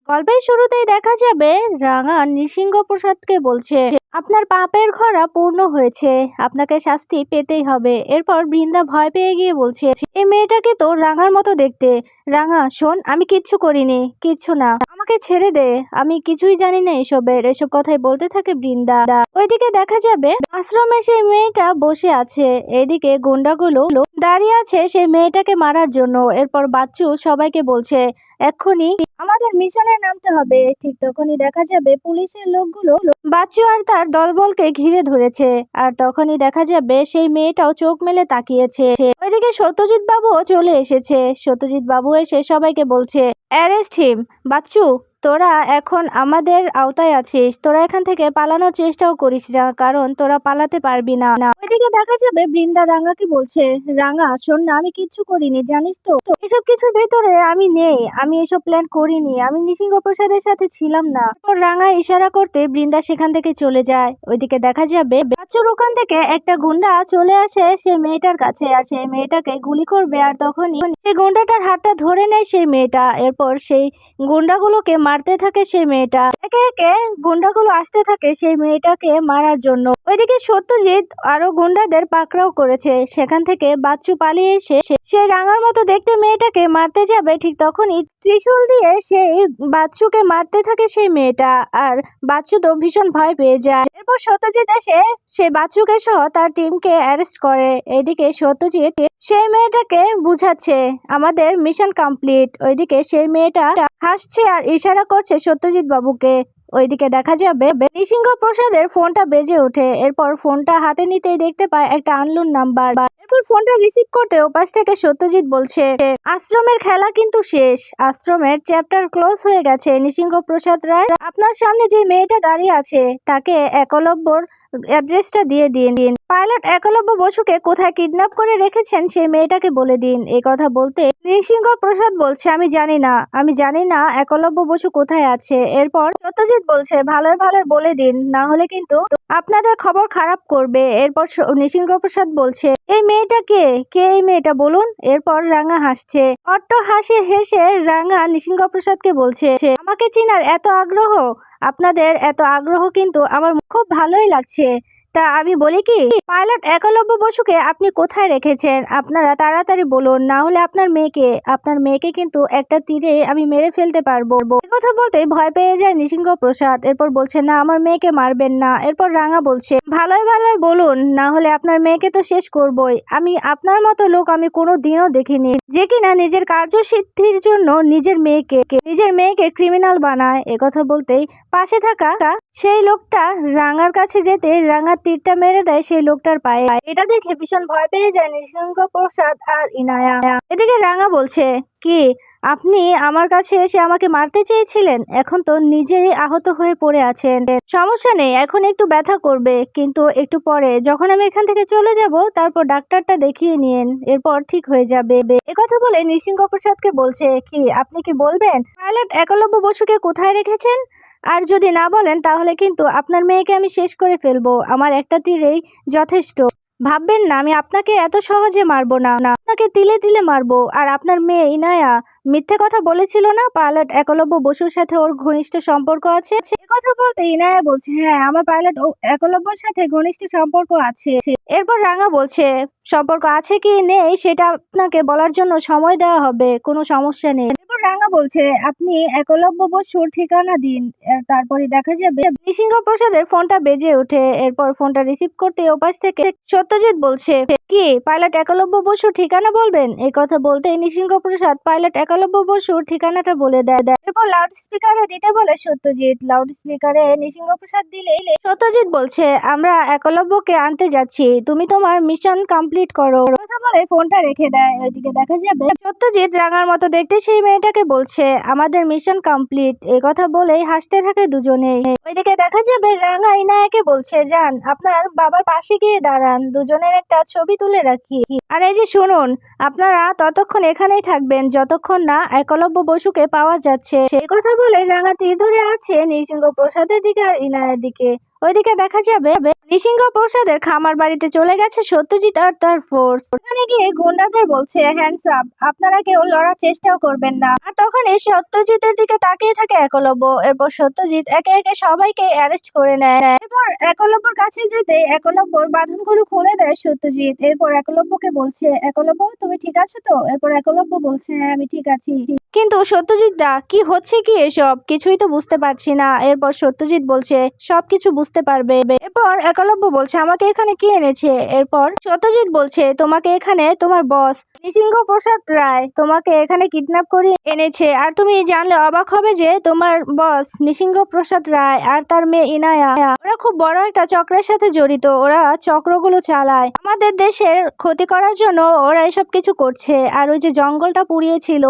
গল্পের শুরুতেই দেখা যাবে রাঙা নৃসিংহপ্রসাদকে বলছে, আপনার পাপের খরা পূর্ণ হয়েছে, আপনাকে শাস্তি পেতেই হবে। এরপর বৃন্দা ভয় পেয়ে গিয়ে বলছে, এই মেয়েটাকে তো রাঙার মতো দেখতে। রাঙা শোন, আমি কিচ্ছু করিনি, কিচ্ছু না, আমাকে ছেড়ে দে, আমি কিছুই জানি না এসব কথাই বলতে থাকে বৃন্দা। ওইদিকে দেখা যাবে আশ্রমে সেই মেয়েটা বসে আছে, এদিকে গুন্ডাগুলো দাঁড়িয়ে আছে সেই মেয়েটাকে মারার জন্য। এরপর বাচ্চু সবাইকে বলছে, এক্ষুনি আমাদের মিশনে নামতে হবে। ঠিক তখনই দেখা যাবে পুলিশের লোকগুলো বাচ্চু আর তার দলবলকে ঘিরে ধরেছে। আর তখনই দেখা যাবে সেই মেয়েটাও চোখ মেলে তাকিয়েছে। ওইদিকে সত্যজিৎ বাবুও চলে এসেছে। সত্যজিৎ বাবু এসে সবাইকে বলছে, অ্যারেস্ট হিম। বাচ্চু, তোরা এখন আমাদের আওতায় আছিস, তোরা এখান থেকে পালানোর চেষ্টাও করিস না, কারণ তোরা পালাতে পারবি না। ওইদিকে দেখা যাবে বৃন্দা রাঙাকে বলছে, রাঙা শোন না, আমি কিচ্ছু করিনি, জানিস তো এসব কিছুর ভেতরে আমি নেই, আমি এসব প্ল্যান করিনি, আমি নৃসিংহপ্রসাদের সাথে ছিলাম না। রাঙা ইশারা করতে বৃন্দা সেখান থেকে চলে যায়। ওইদিকে দেখা যাবে বাচ্চুর ওখান থেকে একটা গুন্ডা চলে আসে সে মেয়েটার কাছে, আর সেই মেয়েটাকে গুলি করবে। আর তখনই সেই গুন্ডাটার হাতটা ধরে নেয় সেই মেয়েটা। এরপর সেই গুন্ডাগুলোকে মারতে থাকে সেই মেয়েটা। একে একে গুন্ডাগুলো আসতে থাকে সেই মেয়েটাকে মারার জন্য। ওইদিকে সত্যজিৎ আরো গুন্ডাদের পাকড়াও করেছে। সেখান থেকে বাচ্চু পালিয়ে এসে সেই রাঙার মতো দেখতে মেয়েটাকে মারতে যাবে। ঠিক তখনই ত্রিশূল দিয়ে সেই বাচ্চুকে মারতে থাকে সেই মেয়েটা। আর বাচ্চু তো ভীষণ ভয় পেয়ে যায়। এরপর সত্যজিৎ এসে সেই বাচ্চুকে সহ তার টিমকে অ্যারেস্ট করে। এদিকে সত্যজিৎ সেই মেয়েটাকে বুঝাচ্ছে আমাদের মিশন কমপ্লিট। ওইদিকে সেই মেয়েটা হাসছে আর ইশারা করছে সত্যজিৎ বাবুকে। ওইদিকে দেখা যাবে নৃসিংহপ্রসাদের ফোনটা বেজে ওঠে। এরপর ফোনটা হাতে নিতেই দেখতে পায় একটা আননোন নাম্বার। এরপর ফোনটা রিসিভ করতে ওপাশ থেকে সত্যজিৎ বলছে, আশ্রমের খেলা কিন্তু শেষ, আশ্রমের চ্যাপ্টার ক্লোজ হয়ে গেছে। নৃসিংহপ্রসাদ রায়, আপনার সামনে যে মেয়েটা দাঁড়িয়ে আছে তাকে একলব্যর অ্যাড্রেসটা দিয়ে দিন। পাইলট একলব্য বসুকে কোথায় কিডন্যাপ করে রেখেছেন সেই মেয়েটাকে বলে দিন। এই কথা বলতে নৃসিংহপ্রসাদ বলছে, আমি জানি না একলব্য বসু কোথায় আছে। এরপর সত্যজিৎ বলছে, ভালোই ভালোই বলে দিন, না হলে কিন্তু আপনাদের খবর খারাপ করবে। এরপর নৃসিংহপ্রসাদ বলছে, এই মেয়েটা কে এই মেয়েটা বলুন। এরপর রাঙা হাসছে। অট্ট হাসি হেসে রাঙা নৃসিংহপ্রসাদকে বলছে, আমাকে চিনার এত আগ্রহ, আপনাদের এত আগ্রহ কিন্তু আমার খুব ভালোই লাগছে। তা আমি বলি কি, পাইলট একলব্য বসুকে আপনি কোথায় রেখেছেন? আপনারা তাড়াতাড়ি বলুন, না হলে আপনার মেয়েকে কিন্তু একটা তীরে আমি মেরে ফেলতে পারবো। কথা বলতে ভয় পেয়ে যায় নৃসিংহপ্রসাদ। এরপর বলছে, না, আমার মেয়েকে মারবেন না। এরপর রাঙা বলছে, ভালোই ভালোই বলুন, না হলে আপনার মেয়েকে তো শেষ করবই। আমি আপনার মতো লোক আমি কোনো দিনও দেখিনি যে কিনা নিজের কার্যসিদ্ধির জন্য নিজের মেয়েকে ক্রিমিনাল বানায়। একথা বলতেই পাশে থাকা সেই লোকটা রাঙার কাছে যেতে রাঙা তীরটা মেরে দেয় সেই লোকটার পায়ে। এটা দেখে ভীষণ ভয় পেয়ে যায় নৃসিংহপ্রসাদ আর ইনায়া। এদিকে রাঙা বলছে, কি আপনি আমার কাছে এসে আমাকে মারতে চেয়েছিলেন? এখন তো নিজেই আহত হয়ে পড়ে আছেন, সমস্যা নেই, এখন একটু ব্যথা করবে, কিন্তু একটু পরে যখন আমি এখান থেকে চলে যাব তারপর ডাক্তারটা দেখিয়ে নিন, এরপর ঠিক হয়ে যাবে। একথা বলে নৃসিংহপ্রসাদকে বলছে, কি আপনি কি বলবেন পাইলট একলব্য বসুকে কোথায় রেখেছেন? আর যদি না বলেন তাহলে কিন্তু আপনার মেয়েকে আমি শেষ করে ফেলবো, আমার একটা তীরেই যথেষ্ট। ভাববেন না আমি আপনাকে এত সহজে মারবো না, আপনাকে তিলে তিলে মারবো। আর আপনার মেয়ে ইনায়া মিথ্যে কথা বলেছিল না, পাইলট একলব্য বসুর সাথে ওর ঘনিষ্ঠ সম্পর্ক আছে। কথা বলতে ইনায়া বলছে, হ্যাঁ, আমার পাইলট একলব্যর সাথে ঘনিষ্ঠ সম্পর্ক আছে। এরপর রাঙা বলছে, সম্পর্ক আছে কি নেই সেটা আপনাকে বলার জন্য সময় দেওয়া হবে, কোনো সমস্যা নেই। এরপর রাঙা বলছে, আপনি একলব্য বসুর ঠিকানা দিন। তারপরে দেখা যাবে নৃসিংহপ্রসাদের ফোনটা বেজে ওঠে। এরপর ফোনটা রিসিভ করতে ওপাশ থেকে সত্যজিৎ বলছে, কি পাইলট একলব্য বসুর ঠিকানা বলবেন? এই কথা বলতে নৃসিংহপ্রসাদ পাইলট একলব্য বসুর ঠিকানাটা বলে দেয়। এরপর লাউড স্পিকারে দিতে বলে সত্যজিৎ। লাউড স্পিকারে নৃসিংহপ্রসাদ দিলে সত্যজিৎ বলছে, আমরা একলব্যকে আনতে যাচ্ছি, তুমি তোমার মিশন কমপ্লিট করো। কথা বলে ফোনটা রেখে দেয়। ওইদিকে দেখা যাবে সত্যজিৎ রাঙার মতো দেখতে সেই মেয়েটাকে বলছে, আমাদের মিশন কমপ্লিট। এই কথা বলেই হাসতে থাকে দুজনেই। ওইদিকে দেখা যাবে রাঙা ইনায়াকে বলছে, যান আপনার বাবার পাশে গিয়ে দাঁড়ান, দুজনের একটা ছবি তুলে রাখি। আর এই যে শুনুন, আপনারা ততক্ষণ এখানেই থাকবেন যতক্ষণ না একলব্য বসুকে পাওয়া যাচ্ছে। এই কথা বলে রাঙা তীর ধরে আছে নৃসিংহপ্রসাদের দিকে আর ইনায়ের দিকে। ওইদিকে দেখা যাবে নৃসিংহ প্রসাদের খামার বাড়িতে চলে গেছে সত্যজিৎ আর তার ফোর্স। ওখানে গিয়ে গুন্ডাদের বলছে হ্যান্ডস আপ, আপনারা কেউ লড়ার চেষ্টাও করবেন না। আর তখন এই সত্যজিতের দিকে তাকিয়ে থাকে একলব্য। এরপর সত্যজিৎ একে একে সবাইকে অ্যারেস্ট করে নেয়। এরপর একলব্যর কাছে যেতে একলব্যর বাঁধনগুলো খুলে দেয় সত্যজিৎ। এরপর একলব্যকে বলছে, একলব্য তুমি ঠিক আছো তো? এরপর একলব্য বলছে হ্যাঁ আমি ঠিক আছি। কিন্তু সত্যজিৎ দা কি হচ্ছে কি এসব, কিছুই তো বুঝতে পারছি না। এরপর সত্যজিৎ বলছে সবকিছু বুঝতে পারবে। এরপর একলব্য বলছে আমাকে এখানে কি এনেছে? এরপর সত্যজিৎ বলছে তোমাকে এখানে তোমার বস নৃসিংহ প্রসাদ রায় তোমাকে এখানে কিডন্যাপ করে এনেছে। আর তুমি জানলে অবাক হবে যে তোমার বস নৃসিংহ প্রসাদ রায় আর তার মেয়ে ইনায়া ওরা খুব বড় একটা চক্রের সাথে জড়িত। ওরা চক্রগুলো চালায় আমাদের দেশের ক্ষতি করার জন্য। ওরা এসব কিছু করছে। আর ওই যে জঙ্গলটা পুড়িয়েছিল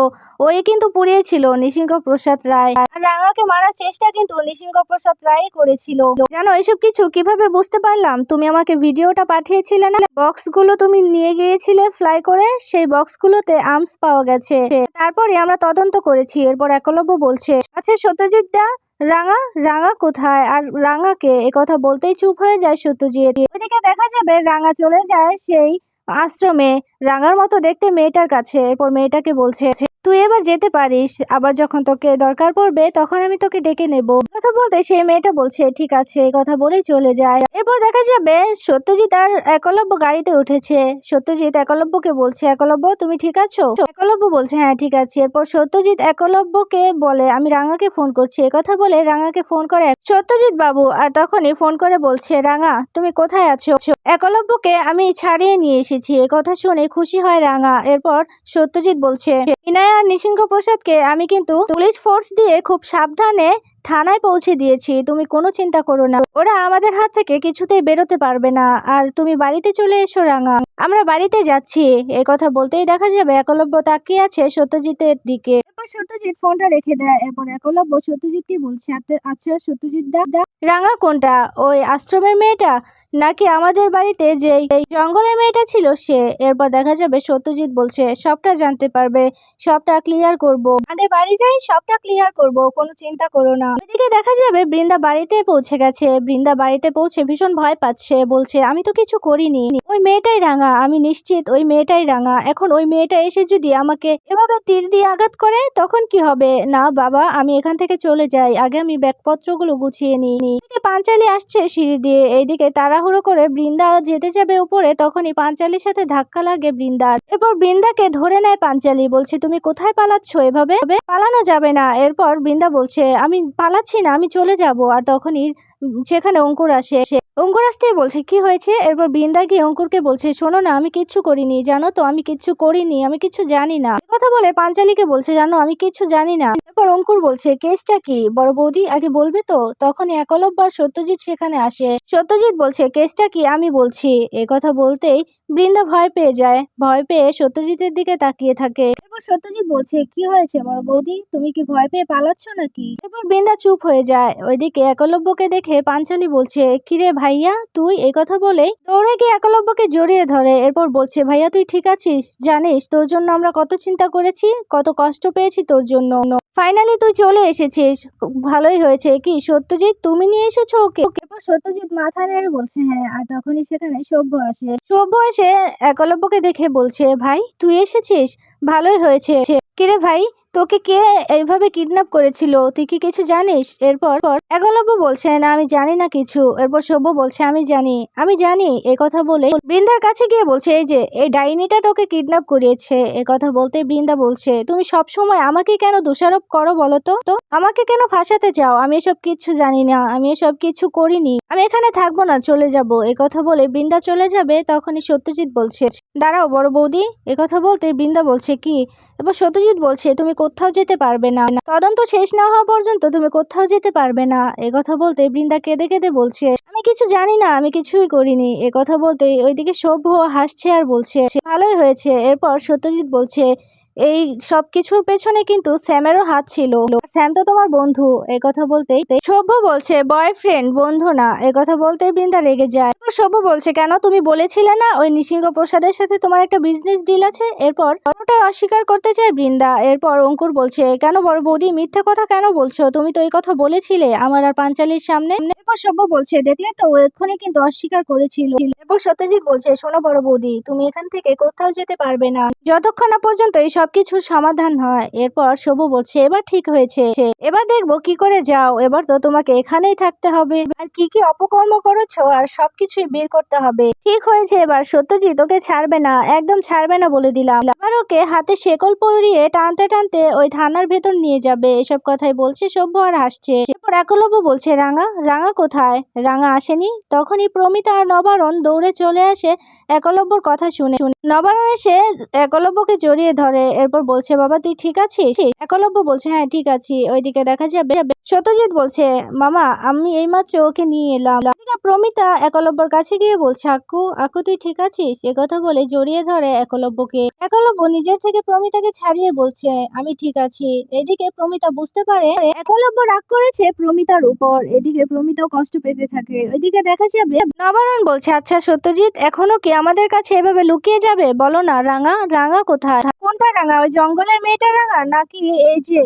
ওই কিন্তু পুড়িয়েছিল নৃসিংহ প্রসাদ রায়। আর রাঙাকে মারার চেষ্টা কিন্তু নৃসিংহ প্রসাদ রায় করেছিল। জানো এসব কিছু কিভাবে বুঝতে পারলাম? তুমি আমাকে ভিডিওটা পাঠিয়েছিলে না, বক্সগুলো তুমি নিয়ে গিয়েছিলে ফ্লাই করে, সেই বক্সগুলোতে আর্মস পাওয়া গেছে। তারপরে আমরা তদন্ত করেছি। এরপর একলব্য বলছে আচ্ছা সত্যজিৎ দা রাঙা রাঙা কোথায়? আর রাঙাকে কথা বলতেই চুপ হয়ে যায় সত্যজিৎ। ওইদিকে দেখা যাবে রাঙা চলে যায় সেই আশ্রমে রাঙার মতো দেখতে মেয়েটার কাছে। এরপর মেয়েটাকে বলছে তুই এবার যেতে পারিস, আবার যখন তোকে দরকার পড়বে তখন আমি তোকে ডেকে নেব। কথা বলতে সেই মেয়েটা বলছে ঠিক আছে, এই কথা বলেই চলে যায়। এরপর দেখা যাবে সত্যজিৎ আর একলব্য গাড়িতে উঠেছে। সত্যজিৎ একলব্যকে বলছে একলব্য তুমি ঠিক আছো? একলব্য বলছে হ্যাঁ ঠিক আছে। এরপর সত্যজিৎ একলব্যকে বলে আমি রাঙাকে ফোন করছি। কথা বলে রাঙাকে ফোন করে সত্যজিৎ বাবু। আর তখনই ফোন করে বলছে রাঙা তুমি কোথায় আছো? একলব্যকে আমি ছাড়িয়ে নিয়ে এসেছি। কথা শুনে খুশি হয় রাঙা। এরপর সত্যজিৎ বলছে ইনায়া আর নৃসিংহ প্রসাদকে আমি কিন্তু পুলিশ ফোর্স দিয়ে খুব সাবধানে থানায় পৌঁছে দিয়েছি, তুমি কোনো চিন্তা করো না। ওরা আমাদের হাত থেকে কিছুতেই বেরোতে পারবে না। আর তুমি বাড়িতে চলে এসো রাঙা, আমরা বাড়িতে যাচ্ছি। এই কথা বলতেই দেখা যাবে একলব্য তাকিয়ে আছে সত্যজিতের দিকে। এরপর সত্যজিৎ ফোনটা রেখে দেয়। এরপর একলব্য সত্যজিৎকে বলছে আচ্ছা সত্যজিৎ দা রাঙা কোনটা, ওই আশ্রমের মেয়েটা নাকি আমাদের বাড়িতে যে জঙ্গলের মেয়েটা ছিল সে? এরপর দেখা যাবে সত্যজিৎ বলছে সবটা জানতে পারবে, সবটা ক্লিয়ার করব। আগে বাড়ি যাই, সবটা ক্লিয়ার করব, কোনো চিন্তা করো না। এদিকে দেখা যাবে বৃন্দা বাড়িতে পৌঁছে গেছে। বৃন্দা বাড়িতে পৌঁছে ভীষণ ভয় পাচ্ছে, বলছে আমি তো কিছু করিনি, ওই মেয়েটাই রাঙা, আমি নিশ্চিত ওই মেয়েটাই রাঙা। এখন ওই মেয়েটা এসে যদি আমাকে এভাবে তীর দিয়ে আঘাত করে তখন কি হবে? না বাবা আমি এখান থেকে চলে যাই, আগে আমি ব্যাগপত্রগুলো গুছিয়ে নিই। এদিকে পাঞ্চালি আসছে সিঁড়ি দিয়ে। এইদিকে তাড়াহুড়ো করে বৃন্দা যেতে যাবে উপরে, তখনই পাঞ্চালির সাথে ধাক্কা লাগে বৃন্দার। এরপর বৃন্দাকে ধরে নেয় পাঞ্চালি, বলছে তুমি কোথায় পালাচ্ছ? এভাবে পালানো যাবে না। এরপর বৃন্দা বলছে আমি পালাচ্ছি না, আমি চলে যাব। আর তখনই সেখানে অঙ্কুর আসে। অঙ্কুর আসতেই বলছে কি হয়েছে? এরপর বৃন্দা গিয়ে অঙ্কুরকে বলছে শোনো না আমি কিচ্ছু করিনি, জানো তো আমি কিচ্ছু করিনি, আমি কিছু জানি না। কথা বলে পাঞ্চালিকে বলছে জানো আমি কিচ্ছু জানি না। এরপর অঙ্কুর বলছে কেসটা কি বড় বৌদি আগে বলবে তো? তখনই একলব্য আর সত্যজিৎ সেখানে আসে। সত্যজিৎ বলছে কেসটা কি আমি বলছি। কথা বলতেই বৃন্দা ভয় পেয়ে যায়। ভয় পেয়ে সত্যজিতের দিকে তাকিয়ে থাকে। এরপর সত্যজিৎ বলছে কি হয়েছে বড় বৌদি, তুমি কি ভয় পেয়ে পালাচ্ছ নাকি? এরপর বৃন্দা চুপ হয়ে যায়। ওইদিকে একলব্যকে দেখে পাঞ্চালি বলছে কিরে ভাইয়া তুই? কথা বলেই দৌড়ে গিয়ে একলব্যকে জড়িয়ে ধরে। এরপর বলছে ভাইয়া তুই ঠিক আছিস? জানিস তোর জন্য আমরা কত চিন্তা করেছি, কত কষ্ট পেয়েছি তোর জন্য, ফাইনালি তুই চলে এসেছিস, ভালোই হয়েছে। কি সত্যজিৎ তুমি নিয়ে এসেছো ওকে? এরপর সত্যজিৎ মাথা নেড়ে বলছে হ্যাঁ। আর তখনই সেখানে সভ্য আসে। সভ্য এসে একলব্যকে দেখে বলছে ভাই তুই এসেছিস, ভালোই হয়েছে। কিরে ভাই তোকে কে এইভাবে কিডন্যাপ করেছিল, তুই কি কিছু জানিস? এরপর একলব্য বলছে না আমি জানি না কিছু। এরপর সভ্য বলছে আমি জানি আমি জানি। কথা বলে বৃন্দার কাছে গিয়ে বলছে এই যে এই ডাইনিটা তোকে কিডন্যাপ করিয়েছে। কথা বলতে বৃন্দা বলছে তুমি সব সময় আমাকে কেন দোষারোপ করো বলো তো? আমাকে কেন ফাঁসাতে চাও? আমি এসব কিছু জানি না, আমি এসব কিছু করিনি, আমি এখানে থাকবো না, চলে যাব। কথা বলে বৃন্দা চলে যাবে। তখনই সত্যজিৎ বলছে দাঁড়াও বড় বৌদি। কথা বলতে বৃন্দা বলছে কি? এবার সত্যজিৎ বলছে তুমি কোথাও যেতে পারবে না, তদন্ত শেষ না হওয়া পর্যন্ত তুমি কোথাও যেতে পারবে না। কথা বলতে বৃন্দা কেঁদে কেঁদে বলছে আমি কিছু জানি না, আমি কিছুই করিনি। কথা বলতে ওইদিকে সভ্য হাসছে আর বলছে ভালোই হয়েছে। এরপর সত্যজিৎ বলছে এই সবকিছুর পেছনে কিন্তু স্যামেরও হাত ছিল। স্যাম তো তোমার বন্ধু। এই কথা বলতেই সভ্য বলছে বয়ফ্রেন্ড, বন্ধু না। এই কথা বলতে বৃন্দা রেগে যায়। সভ্য বলছে কেন, তুমি বলেছিলে না ওই নৃসিংহ প্রসাদের সাথে তোমার একটা বিজনেস ডিল আছে? এরপর ওটাই অস্বীকার করতে চায় বৃন্দা। এরপর অঙ্কুর বলছে কেন বড় বৌদি, মিথ্যে কথা কেন বলছো? তুমি তো এই কথা বলেছিলে আমার আর পাঞ্চালির সামনে। এরপর সভ্য বলছে দেখলে তো, ও এক্ষুনি কিন্তু অস্বীকার করেছিল। এরপর সত্যজিৎ বলছে শোনো বড় বৌদি, তুমি এখান থেকে কোথাও যেতে পারবে না যতক্ষণ না পর্যন্ত এই সবকিছুর সমাধান হয়। এরপর সবু বলছে এবার ঠিক হয়েছে, এবার দেখবো কি করে যাও, এবার তো তোমাকে এখানেই থাকতে হবে, আর কি কি অপকর্ম করেছো আর সবকিছুই বের করতে হবে। ঠিক হয়েছে, এবার সত্যজিৎ ওকে ছাড়বে না, একদম ছাড়বে না বলে দিলাম। এবার ওকে হাতে শেকল পরিয়ে টানতে টানতে ওই থানার ভেতর নিয়ে যাবে। এসব কথাই বলছে সভ্য আর হাসছে। এরপর একলব্য বলছে রাঙা, রাঙা কোথায়? রাঙা আসেনি। তখনই প্রমিতা আর নবারণ দৌড়ে চলে আসে একলব্যর কথা শুনে। নবারণ এসে একলব্যকে জড়িয়ে ধরে। এরপর বলছে বাবা তুই ঠিক আছিস? একলব্য বলছে হ্যাঁ ঠিক আছি। ওইদিকে দেখা যাবে সত্যজিৎ বলছে মামা আমি এইমাত্র ওকে নিয়ে এলাম। প্রমিতা একলব্যর কাছে গিয়ে বলছে আক্কু, আক্কু তুই ঠিক আছিস? একথা বলে জড়িয়ে ধরে একলব্যকে। একলব্য নিজের থেকে প্রমিতাকে ছাড়িয়ে বলছে আমি ঠিক আছি। এদিকে প্রমিতা বুঝতে পারে একলব্য রাগ করেছে প্রমিতার উপর। এদিকে প্রমিতাও কষ্ট পেতে থাকে। ওইদিকে দেখা যাবে নবারণ বলছে আচ্ছা সত্যজিৎ, এখনো কি আমাদের কাছে এভাবে লুকিয়ে যাবে? বলো না রাঙা, রাঙা কোথায়? কোনটা রাঙা? ওই জঙ্গলের মেয়েটা রাঙা, নাকি এই যে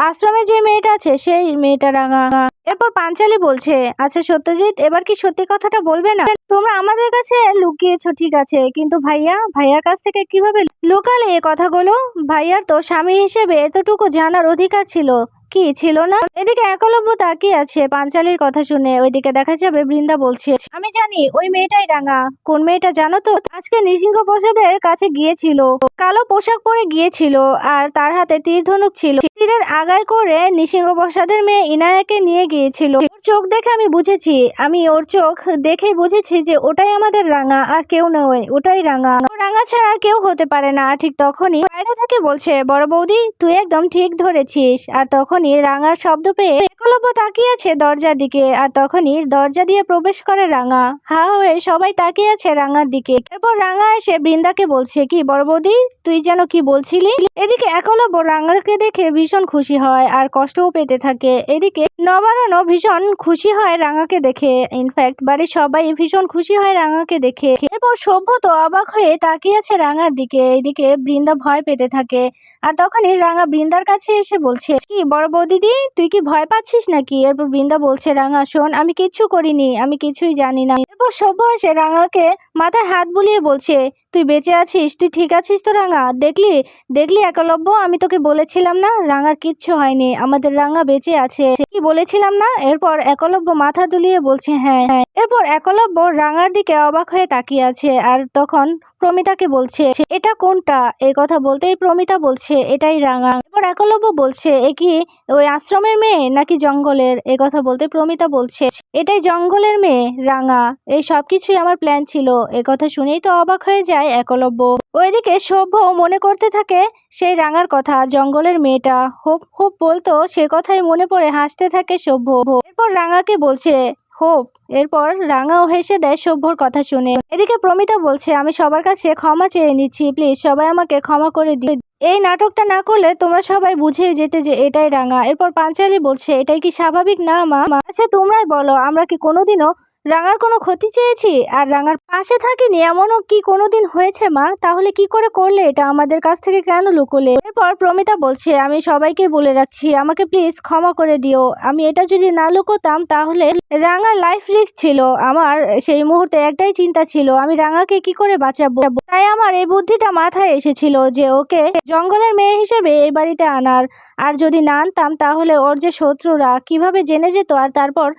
আশ্রমে যে মেয়েটা আছে সেই মেয়েটা রাঙা? এরপর পাঞ্চালি বলছে আচ্ছা সত্যজিৎ, এবার কি সত্যি কথাটা বলবে না? তোমরা আমাদের কাছে লুকিয়েছো ঠিক আছে, কিন্তু ভাইয়ার কাছ থেকে কিভাবে লুকালে এ কথাগুলো? ভাইয়ার তো স্বামী হিসেবে এতটুকু জানার অধিকার ছিল, কি ছিল না? এদিকে একলব্য তাকিয়ে আছে পাঞ্চালির কথা শুনে। ওইদিকে দেখা যাবে বৃন্দা বলছে আমি জানি ওই মেয়েটাই রাঙা। কোন মেয়েটা জানো তো? আজকে নৃসিংহ প্রসাদের কাছে গিয়েছিল, কালো পোশাক পরে গিয়েছিল, আর তার হাতে তীর ধনুক ছিল। তীরের আগায় করে নৃসিংহ প্রসাদের মেয়ে ইনায়াকে নিয়ে গিয়েছিল। ওর চোখ দেখে আমি বুঝেছি, আমি ওর চোখ দেখেই বুঝেছি যে ওটাই আমাদের রাঙা, আর কেউ নয়, ওটাই রাঙা। ও রাঙা ছাড়া কেউ হতে পারে না। ঠিক তখনই বাইরে থেকে বলছে বড় বৌদি তুই একদম ঠিক ধরেছিস। আর তখনই রাঙার শব্দ পেয়ে একলব্য তাকিয়ে আছে দরজার দিকে। আর তখনই দরজা দিয়ে প্রবেশ করে রাঙা। হা হয়ে সবাই তাকিয়ে আছে রাঙার দিকে। এরপর রাঙা এসে বৃন্দাকে বলছে কি বড় বৌদি তুই যেন কি বলছিলি? এদিকে একলব্য রাঙাকে দেখে ভীষণ খুশি হয় আর কষ্টও পেতে থাকে। এদিকে নবারণও ভীষণ খুশি হয় রাঙাকে দেখে। ইনফ্যাক্ট বাড়ির সবাই ভীষণ খুশি হয় রাঙাকে দেখে। এরপর সভ্য তো অবাক হয়ে তাকিয়ে আছে রাঙার দিকে। এদিকে বৃন্দা ভয় পেতে থাকে। আর তখনই রাঙা বৃন্দার কাছে এসে বলছে কি বড় বৌদিদি তুই কি ভয় পাচ্ছিস নাকি? এরপর বৃন্দা বলছে রাঙা শোন, আমি কিচ্ছু করিনি, আমি কিছুই জানি না। এরপর সভ্য এসে রাঙাকে মাথায় হাত বুলিয়ে বলছে তুই বেঁচে আছিস, তুই ঠিক আছিস তো রাঙা? দেখলি দেখলি একলব্য, আমি তোকে বলেছিলাম না রাঙার কিচ্ছু হয়নি, আমাদের রাঙা বেঁচে আছে, কি বলেছিলাম না? এরপর একলব্য মাথা দুলিয়ে বলছে হ্যাঁ হ্যাঁ। এরপর একলব্য রাঙার দিকে অবাক হয়ে তাকিয়ে আছে। আর তখন প্রমিতাকে বলছে এটা কোনটা? এই কথা বলতেই প্রমিতা বলছে এটাই রাঙা। এরপর একলব্য বলছে এ কি ওই আশ্রমের মেয়ে নাকি জঙ্গলের? এই কথা বলতে প্রমিতা বলছে এটাই জঙ্গলের মেয়ে রাঙা, এই সবকিছুই আমার প্ল্যান ছিল। এ কথা শুনেই তো অবাক হয়ে যায় একলব্য। ওইদিকে সভ্য মনে করতে থাকে সেই রাঙার কথা, জঙ্গলের মেয়েটা হোপ হোপ বলতো, সে কথাই মনে পড়ে হাসতে থাকে সভ্য। এরপর রাঙাকে বলছে হোপ। এরপর রাঙাও হেসে দেয় সভ্যর কথা শুনে। এদিকে প্রমিতা বলছে আমি সবার কাছে ক্ষমা চেয়ে নিচ্ছি, প্লিজ সবাই আমাকে ক্ষমা করে দিও। এই নাটকটা না করলে তোমরা সবাই বুঝে যেতে যে এটাই রাঙা। এরপর পাঞ্চালি বলছে এটাই কি স্বাভাবিক না মা? আচ্ছা তোমরাই বলো, আমরা কি কোনোদিনও রাঙার কোনো ক্ষতি চেয়েছি আর রাঙার পাশে থাকিনি এমনও কি কোনোদিন হয়েছে মা? তাহলে কি করে করলে এটা? আমাদের কাছ থেকে কেন লুকোলে? এরপর প্রমিতা বলছে আমি সবাইকে বলে রাখছি, আমাকে প্লিজ ক্ষমা করে দিও। আমি এটা যদি না লুকোতাম তাহলে রাঙার লাইফ রিস্ক ছিল। আমার সেই মুহূর্তে একটাই চিন্তা ছিল আমি রাঙাকে কি করে বাঁচাবো। তাই আমার এই বুদ্ধিটা মাথায় এসেছিল যে ওকে জঙ্গলের মেয়ে হিসেবে এই বাড়িতে আনার। আর যদি না আনতাম তাহলে ওর যে শত্রুরা কিভাবে জেনে যেত আর তারপর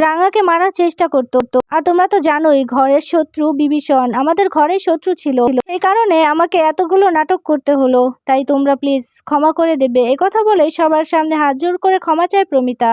রাঙাকে মারার চেষ্টা করতো। আর তোমরা তো জানোই ঘরের শত্রু বিভীষণ আমাদের ঘরের শত্রু ছিল, এই কারণে আমাকে এতগুলো নাটক করতে হলো। তাই তোমরা প্লিজ ক্ষমা করে দেবে। এই কথা বলে সবার সামনে হাত জোড় করে ক্ষমা চায় প্রমিতা।